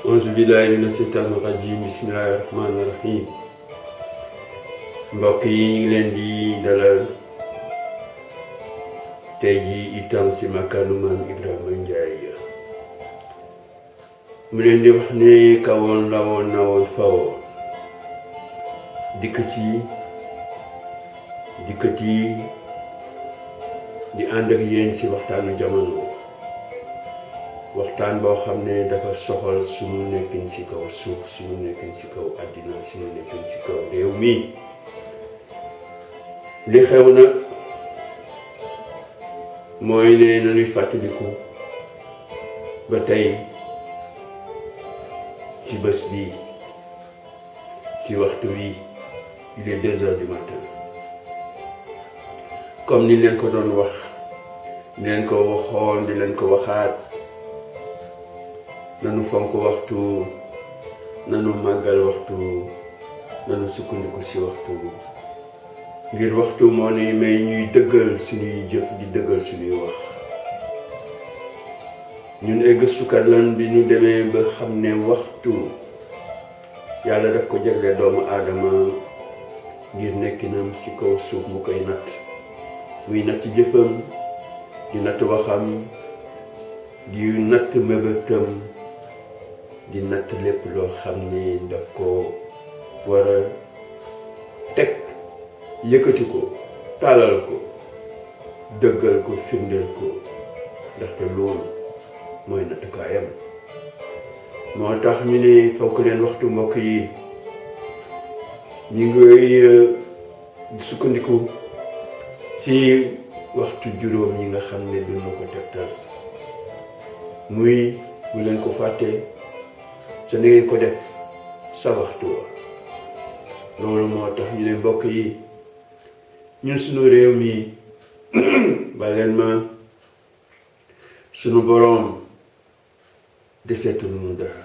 auzu billahi mina seytaani rajim bismillahi rahmaani rahim. Mbokk yi ñu ngi leen di dalal tey jii itam si makkaanu maam Ibrahima Ndiaye mu leen di wax ne kawoon lawoon nawoon fawoon dikkati di ànd ak yéen si waxtaanu jamono, waxtaan boo xam ne dafa soxal suñu nekkin ci kaw suuf, suñu nekkin ci kaw àddina, suñu nekkin ci kaw réew mi. li xew nag mooy ne nañuy fàttaliku ba tey ci bés bi, ci waxtu wi, il est 2 heures du matin. comme ni leen ko doon wax, ni leen ko waxoon, di leen ko waxaat, nanu fonk waxtu, nanu màggal waxtu, nanu sukkandiku ci waxtu, ngir waxtu moo ne may ñuy dëggal suñuy jëf di dëggal suñuy wax. ñun ay gëstukat lan bi ñu demee ba xam ne waxtu yàlla daf ko jagle doomu aadama ngir nekkinam ci kaw suuf mu koy natt, muy natt jëfam, di natt waxam, di natt mébétam, di natt lépp loo xam ne daf ko war a teg, yëkkati ko, taalal ko, dëggal ko, firndeel ko, ndaxte loolu mooy nattukaayam. moo tax ñu ne fonk leen waxtu, mbokk yi. ñu ngi sukkandiku ci waxtu juróom yi nga xam ne duna ko tegtal, muy bu leen ko fàtte sa na ngeen ko def sa waxtu wa. loolu moo tax ñu ne mbokk yi, ñun suñu réew mi ba leen ma suñu boroom deseetu lu mu dara,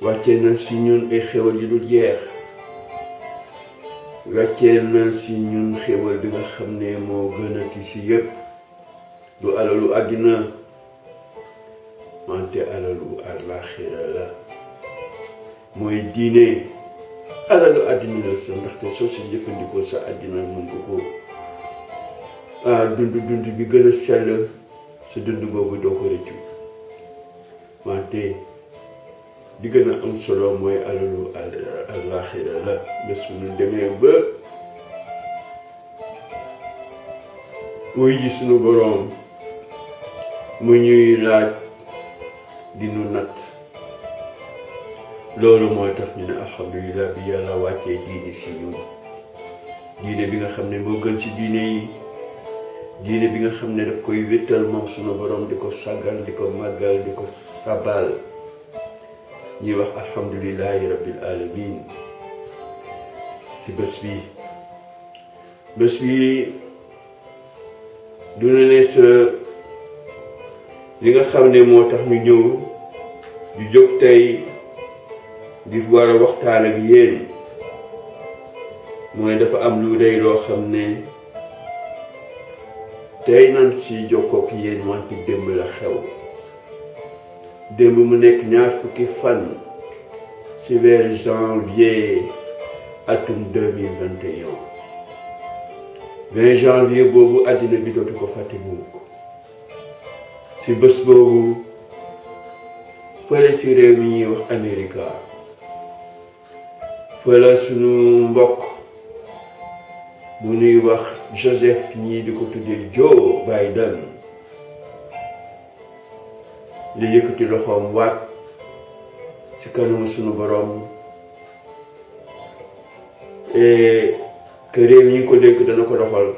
wàccee na si ñun ay xéwal yu dul jeex, wàccee na si ñun xéwal bi nga xam ne moo gën a ti si yëpp, du alalu àddina wante alalu àllaaxira la, mooy diine. alalu àddina la sa, ndaxte soo si jëfandikoo sa àddina mën nga ko dund bi gën a sell, sa dund boobu doo ko rëccu. wante di gën a am solo mooy alalu àllaaxira la. bés bu ñu demee ba wuy ji sunu boroom mu ñuy laaj di nu natt, loolu mooy tax ñu ne alhamdulilah bi yàlla wàccee diine si ñun, diine bi nga xam ne moo gën si diine yi, diine bi nga xam ne daf koy wéttal moom sunu boroom, di ko sàggal, di ko màggal, di ko sabal. ñuy wax alhamdulilahi rabbil alamin si bés bi duna ne sa li nga xam ne moo tax ñu ñëw di jóg tey di war a waxtaan ak yéen, mooy dafa am lu rëy loo xam ne tey nan si jokkook yéen, wante démb la xew. démb mu nekk 2 fukki fan ci weeru janvier atum 2021. 20 janvier boobu àddina bi dootu ko fàtte mukk. ci bés boobu fële ci réew mi ñuy wax Amérique, fële sunu mbokk bu ñuy wax Joseph, ñii di ko tuddee Joe Biden, li yëkkati loxoom waat ci kanamu sunu boroom que réew ñi ngi ko dénk dana ko doxal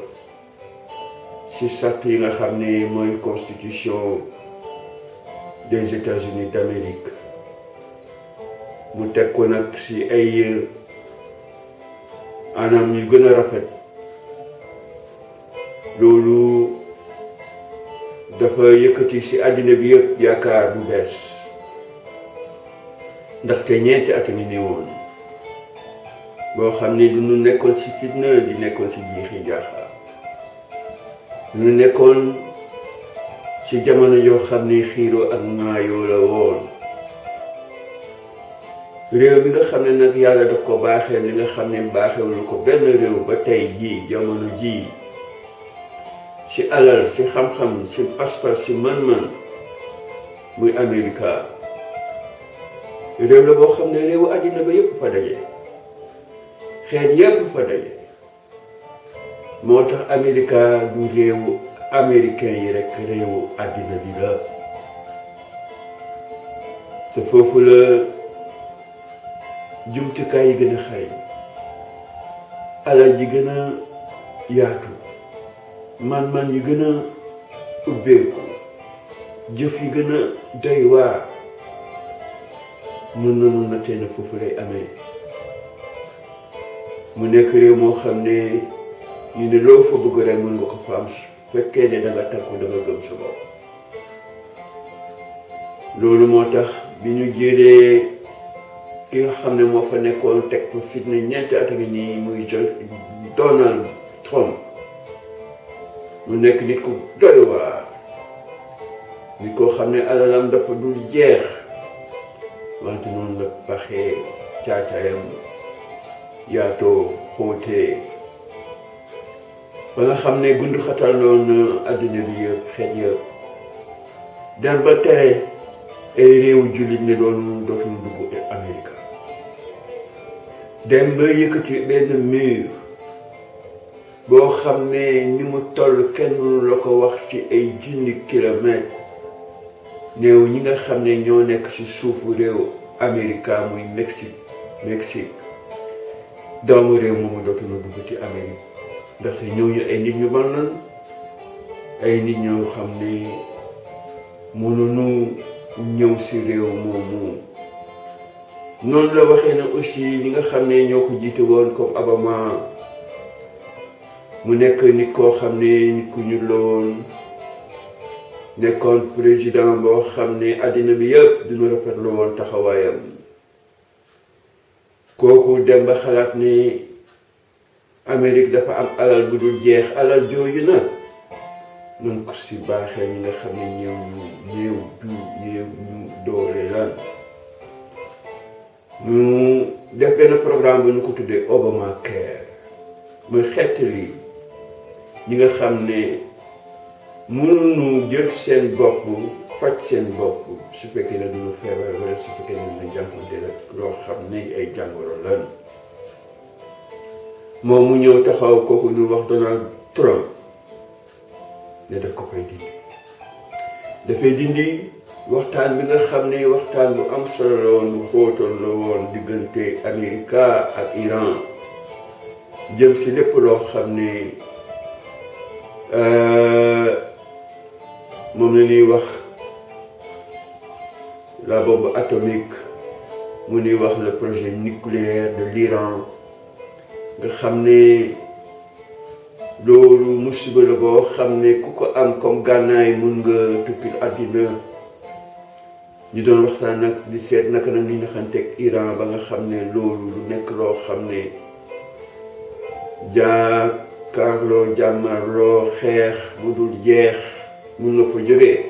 ci sart yi nga xam ne mooy constitution des États-Unis d'Amérique. mu teg ko nag ci ay anam yu gën a rafet. loolu dafa yëkkati ci àddina bi yëpp yaakaar bu bees, ndaxte ñeenti at a ngi woon boo xam ne du ñu nekkoon ci fitna, di nekkoon ci jiixi jaaxa, du ñu nekkoon ci jamono yoo xam ne xiiroo ak ŋaayoo la woon, réew bi nga xam ne nag yàlla daf ko baaxee li nga xam ne baaxewul ko benn réew ba tey jii jamono jii ci alal ci xam-xam ci pas-pas ci mën-mën muy Amerika réew la boo xam ne réewu àddina ba yépp fa daje xeet yépp fa daje moo tax Amerika du réewu américain yi rekk réewu àddina bi la sa foofu la jumtukaay yi gën a xay alal ji gën a yaatu man-man yi gën a ubbeeku jëf yi gën a doy waar mën nañu nattee na foofu lay amee mu nekk réew moo xam ne ñu ne loo fa bëgg rek mën nga ko fa am fekkee ne danga takku danga gëm sa bopp loolu moo tax bi ñu jëlee ki nga xam ne moo fa nekkoon teg fa fitna ñeenti at ngi nii muy Donald Trump mu nekk nit ku doy waar nit koo xam ne alalam dafa dul jeex wante noonu la baxee caacaayam yaatoo xóotee ba nga xam ne gundu xatal noonu adduna bi yëpp xeet yëpp dem ba tere ay réewu jullit ne doon dootul dugg Amérique dem ba yëkkati benn mur boo xam ne ni mu toll kenn mënu la ko wax ci ay junni kilomètres néew ñi nga xam ne ñoo nekk ci suufu réew Amérique muy Mexique doomu réew moomu dootul dugg ci Amérique ndaxte ñooñu ay nit ñu bon lan ay nit ñoo xam ne mënuñu ñëw ci réew moomu noonu la waxee na aussi ñi nga xam ne ñoo ko jiite woon comme Obama mu nekk nit koo xam ne nit ku ñuul la woon nekkoon président boo xam ne àddina bi yëpp dina rafetlu woon taxawaayam kooku dem ba xalaat ne Amérique dafa am alal bu dul jeex alal jooju nag noonu ko ci baaxee ñi nga xam ne ñëw ñu doole lan ñu def benn programme bu ñu ko tuddee Obamacare muy xettali ñi nga xam ne mënuñu jël seen bopp faj seen bopp su fekkee ne duñu feebar wala su fekkee ne duñu jànkuwante rek loo xam ne ay jàngoro lan moom mu ñëw taxaw kooku ñu wax Donald Trump ne daf ko koy dindi dafay dindi waxtaan bi nga xam ne waxtaan bu am solo la woon bu xóotoon la woon diggante Amérique ak Iran jëm ci lépp loo xam ne moom la ñuy wax la bombe atomique mu ñuy wax le projet nucléaire de l'Iran nga xam ne loolu musiba la boo xam ne ku ko am comme gànnaay mun nga tukkil àddina ñu doon waxtaan nag di seet naka nag ñu naxanteeg Iran ba nga xam ne loolu lu nekk loo xam ne jàkkaarloo jàmmarloo xeex bu dul jeex mun na fa jógee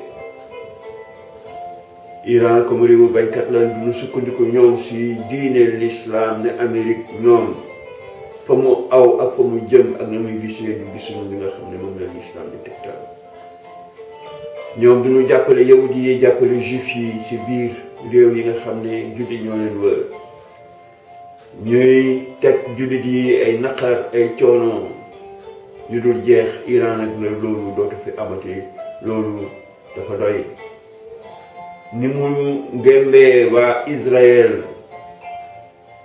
Iran comme réewu bañkat la duñu sukkandiku ñoom ci diine l'islam ne Amérique ñoom fa mu aw ak fa mu jëm ak na muy gisee du gisuñu li nga xam ne moom la l'islam di tegtal ñoom duñu jàppale yahudi yi jàppale juif yi ci biir réew yi nga xam ne jullit ñoo leen wër ñuy teg jullit yi ay naqar ay coono yu dul jeex Iran nag la loolu dootu fi amati loolu dafa doy ni mu ngembee waa Israël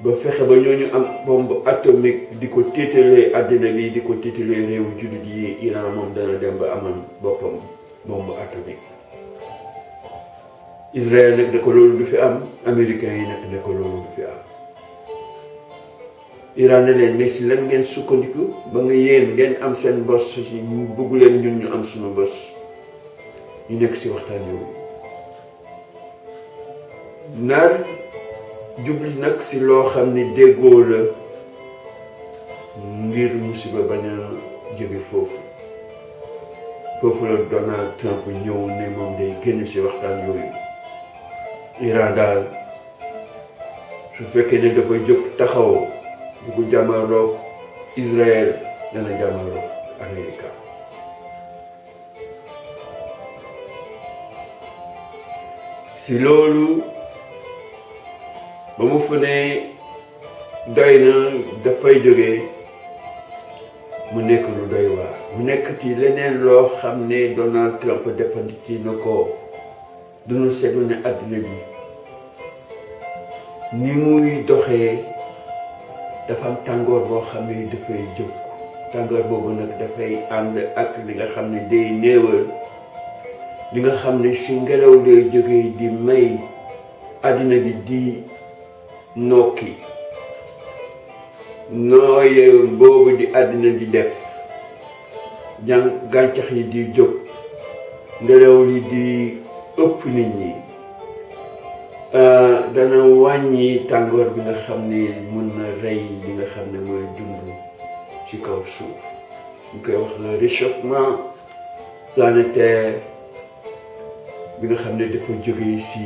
ba fexe ba ñooñu am bombe atomique di ko tiitalee àddina bi di ko tiitalee réewu jullit yi Iran moom dana dem ba amal boppam bombe atomique Israël nag da ko loolu du fi am américains yi nag da ko loolu du fi am Iran ne leen mais si lan ngeen sukkandiku ba nga yéen ngeen am seen bos ñu bëgg leen ñun ñu am suñu bos ñu nekk ci waxtaan yooyu naar jubli nag ci loo xam ne déggoo la ngir musiba bañ a jóge foofu la Donald Trump ñëw ne moom day génn ci waxtaan yooyu Iran daal su fekkee ne dafa jóg taxaw di ko jàmmarloog Israël dana jàmmarloog Amérique. si loolu ba mu fu ne doy na dafay jógee mu nekk lu doy waar mu nekk ci leneen loo xam ne Donald Trump defandi na ko duñu seetlu ne àddina bi ni muy doxee dafa am tàngoor boo xam ne dafay jóg tàngoor boobu nag dafay ànd ak li nga xam ne day néewal li nga xam ne si ngelaw lay jógee di may àddina bi di nokki nooye boobu di àddina di def gàncax yi di jóg ngelaw li di ëpp nit ñi dana wàññi tàngoor bi nga xam ne mën na rey li nga xam ne mooy dund ci kaw suuf ñu koy wax le réchauffement planétaire bi nga xam ne dafa jógee ci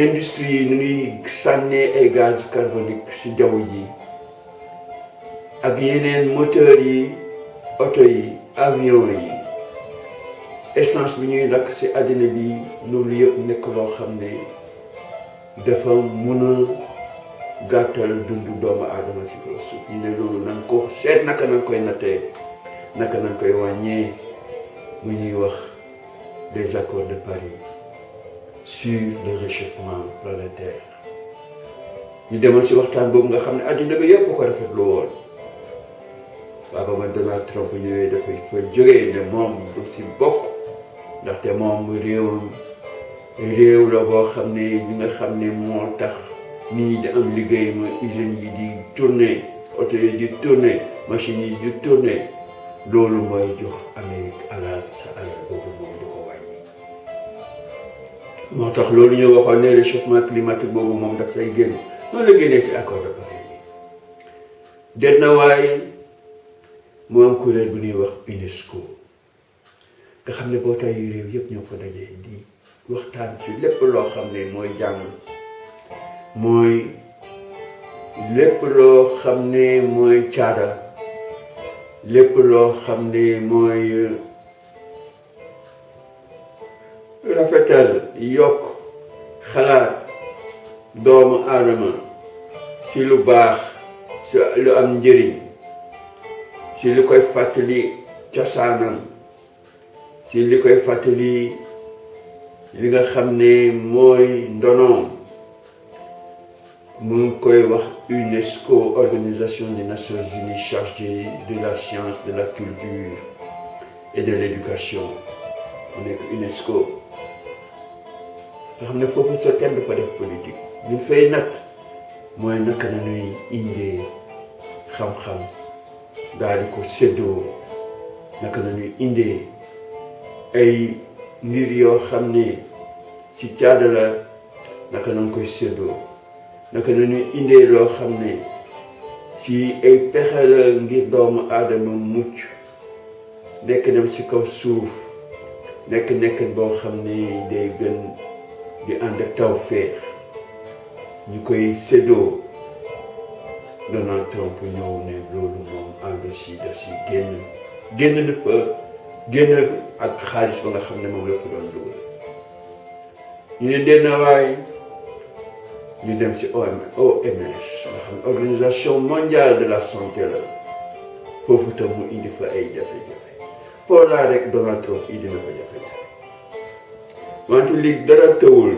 industrie yi nu ñuy sànnee ay gaz carbonique ci jaww ji ak yeneen moteurs yi oto yi avion yi essence bi ñuy lakk ci àddina bi loolu yëpp nekk loo xam ne dafa mën a gàttal dundu doomu aadama ci kaw suuf ñu ne loolu nan ko seet naka nan koy nattee naka nan koy wàññee mu ñuy wax des accords de Paris sur le réchauffement planétaire ñu demal ci waxtaan boobu nga xam ne àddina bi yëpp ko rafetlu woon waaye ba ma Donald Trump ñëwee dafa jógee ne moom du ci bokk ndaxte moom réew la boo xam ne li nga xam ne moo tax nit ñi di am liggéey mooy usines yi di tourner oto yi di tourner machines yi di tourner loolu mooy jox Amérique alal sa alal boobu moom di ko wàññi moo tax loolu ñu waxoon ne réchauffement climatique boobu moom daf say génn noonu la génnee ci accord de Paris yi det na waaye mu am kuréel bu ñuy wax UNESCO nga xam ne bootaayu réew yëpp ñoo fa dajee di waxtaan ci lépp loo xam ne mooy jàmm mooy lépp loo xam ne mooy caada lépp loo xam ne mooy rafetal yokk xalaat doomu aadama ci lu baax ci lu am njëriñ ci li koy fàttali cosaanam ci li koy fàttali li nga xam ne mooy ndonoom mu ngi koy wax UNESCO, Organisation des Nations Unies chargée de la science, de la culture et de l'éducation mu nekk UNESCO nga xam ne foofu sa kenn du fa def politique ñu fay natt mooy naka na ñuy indee xam-xam daal di ko séddoo naka la ñuy indee ay mbir yoo xam ne ci caada la naka lañ koy séddoo naka la ñuy indee loo xam ne ci ay pexe la ngir doomu aadama mucc nekk dem ci kaw suuf nekk boo xam ne day gën di ànd ak taw féex ñu koy séddoo Donald Trump ñëw ne loolu moom ànd si daf si génn na fa génn ak xaalis ba nga xam ne moom la ko doon dugal ñu ne dee na waaye ñu dem si OMS nga xam ne Organisation mondiale de la santé la foofu tam mu indi fa ay jafe-jafe foo laa rek Donald Trump indi na fa jafe-jafe wante li dara tëwul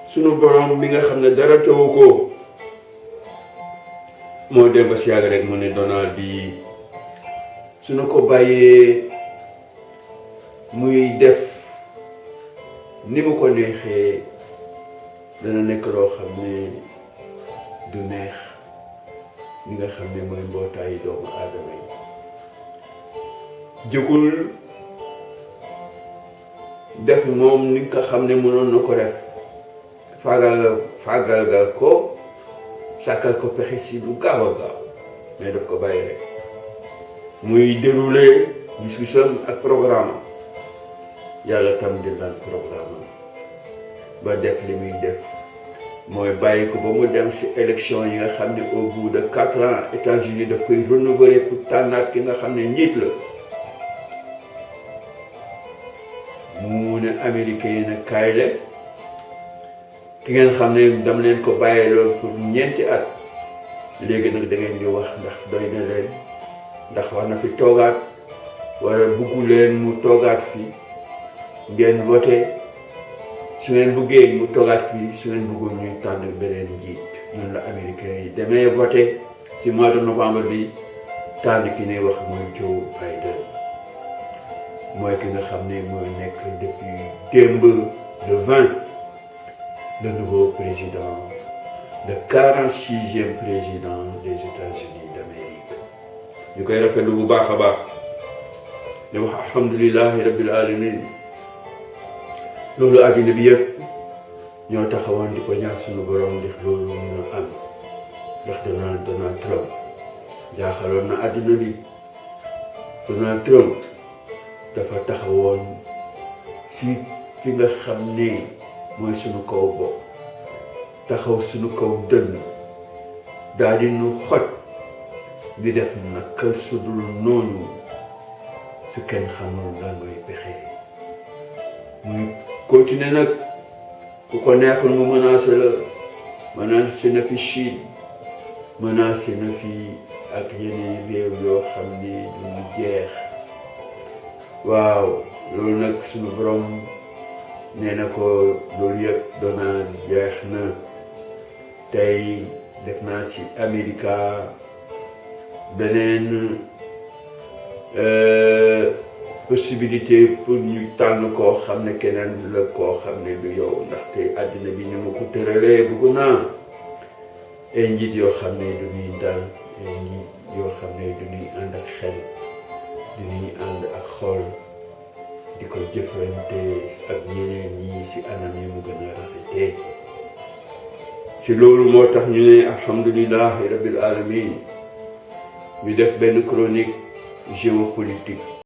sunu borom bi nga xam ne dara tëwu ko moo dem ba si yàgg rek mu ne Donald bi suñu ko bàyyee muy def ni mu ko neexee dana nekk loo xam ne du neex li nga xam ne mooy mbootaayu doomu aadama yi jëkkul def moom ni nga xam ne mënoon na ko def faagal ko sàkkal ko pexe si lu gaaw a gaaw mais daf ko bàyyi rek muy dérouler gis-gisam ak programme yàlla tam di daan programme ba def li muy def mooy bàyyi ko ba mu dem si élection yi nga xam ne au bout de 4 ans États-Unis daf koy renouveler pour tànnaat ki nga xam ne njiit la mu ne américain yi nag kaay leen ki ngeen xam ne dam leen ko bàyyee loolu pour ñeenti at léegi nag da ngeen di wax ndax doy na leen ndax wax na fi toogaat wala buggu leen mu toogaat fi ngeen voté su ngeen buggee mu toogaat fii su ngeen bëggoon ñuy tànn beneen njiit noonu la américain yi demee voté si mois de novembre bi tànn ki ne wax mooy Joe Biden mooy ki nga xam ne mooy nekk depuis démb le 20 le nouveau président le 46e président des États-Unis d'Amérique ñu koy rafetlu bu baax a baax di wax alhamdulilahi rabbil alamin loolu àddina bi yëpp ñoo taxawoon di ko ñaan suñu borom ndax loolu mun a am ndax Donald Trump jaaxaloon na àddina bi. Donald Trump dafa taxawoon si fi nga xam ne mooy suñu kaw bopp taxaw suñu kaw dënn daal di nu xoj di def naka su dul noonu su kenn xamul lan mooy pexe muy continuer nag ku ko neexul mu menacé la menacé na fi Chine menacé na fi ak yeneen réew yoo xam ne duñu jeex waaw loolu nag suñu borom nee na ko loolu yëpp doona jeex na tey def naa si Amerika beneen possibilité pour ñu tànn koo xam ne keneen la koo xam ne du yow ndaxte àddina bi ni ma ko tëralee bëgg naa ay njiit yoo xam ne du ñuy dal ay njiit yoo xam ne du ñuy ànd ak xel du ñuy ànd ak xol di ko jëflante ak ñeneen ñi si anam yi mu gën a rafetee si loolu moo tax ñu ne alhamdulillahi rabbil alamin ñu def benn chronique géopolitique